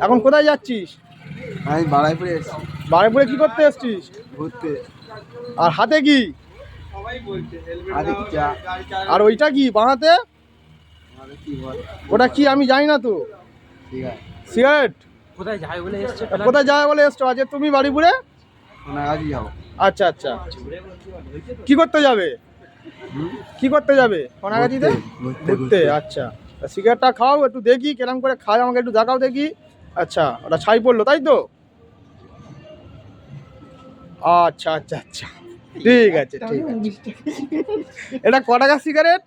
এখন কোথায় যাচ্ছিস? আমি বাড়াইপুরে এসেছি। বারুইপুরে কি করতে এসেছিস? ঘুরতে। আর হাতে কি? আর ওইটা কি বাঁহাতে? ওটা কি আমি জানি না তো। সিগারেট? কোথায় যাবে বলে এসছো আজ তুমি বারুইপুরে? সোনাগাছি যাবো। আচ্ছা আচ্ছা, কি করতে যাবে? কি করতে যাবে সোনাগাছিতে? ঘুরতে। আচ্ছা, সিগারেটটা খাও, একটু দেখি কেরম করে খায়, আমাকে একটু দেখাও দেখি। আচ্ছা, ওটা ছাই পড়লো তাই তো? আচ্ছা আচ্ছা আচ্ছা, ঠিক আছে ঠিক আছে। এটা ক টাকা সিগারেট?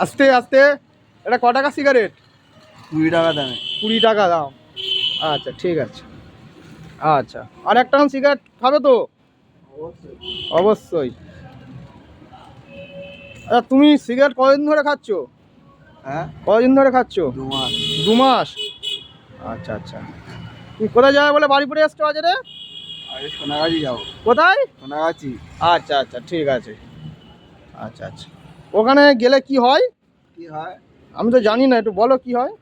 আস্তে আস্তে, এটা ক টাকা সিগারেট? 20 টাকা দামে। 20 টাকা দাম। আচ্ছা ঠিক আছে। আচ্ছা, আর একটা সিগারেট খাবে তো? অবশ্যই। আচ্ছা, তুমি সিগারেট কদিন ধরে খাচ্ছ? হ্যাঁ, কদিন ধরে খাচ্ছ? 2 মাস। 2 মাস। আচ্ছা আচ্ছা, তুমি কোথায় যাবে বলে বারুইপুরে এসছো আজ রে? আরে সোনাগাছি যাবো। কোথায়? সোনাগাছি। আচ্ছা আচ্ছা ঠিক আছে। আচ্ছা আচ্ছা, ওখানে গেলে কি হয়? কি হয় আমি তো জানি না, একটু বলো কি হয়।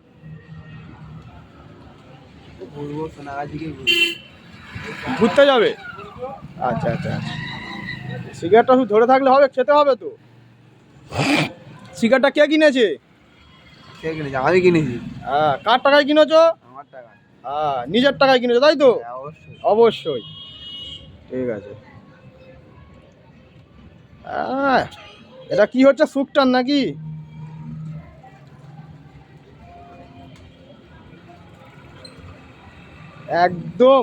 ঘুরবো, সোনাগাছিকে ঘুরবো। ঘুরতে যাবে? আচ্ছা আচ্ছা আচ্ছা, সিগারেটটা শুধু ধরে থাকলে হবে? খেতে হবে তো। সিগারেটটা কে কিনেছে? কে কিনেছে? আমি কিনেছি। হ্যাঁ, কার টাকায় কিনেছো? আমার টাকা। হ্যাঁ, নিজের টাকায় কিনেছো তাই তো? হ্যাঁ, অবশ্যই। অবশ্যই, ঠিক আছে। হ্যাঁ, এটা কি হচ্ছে, সুকটান নাকি? একদম।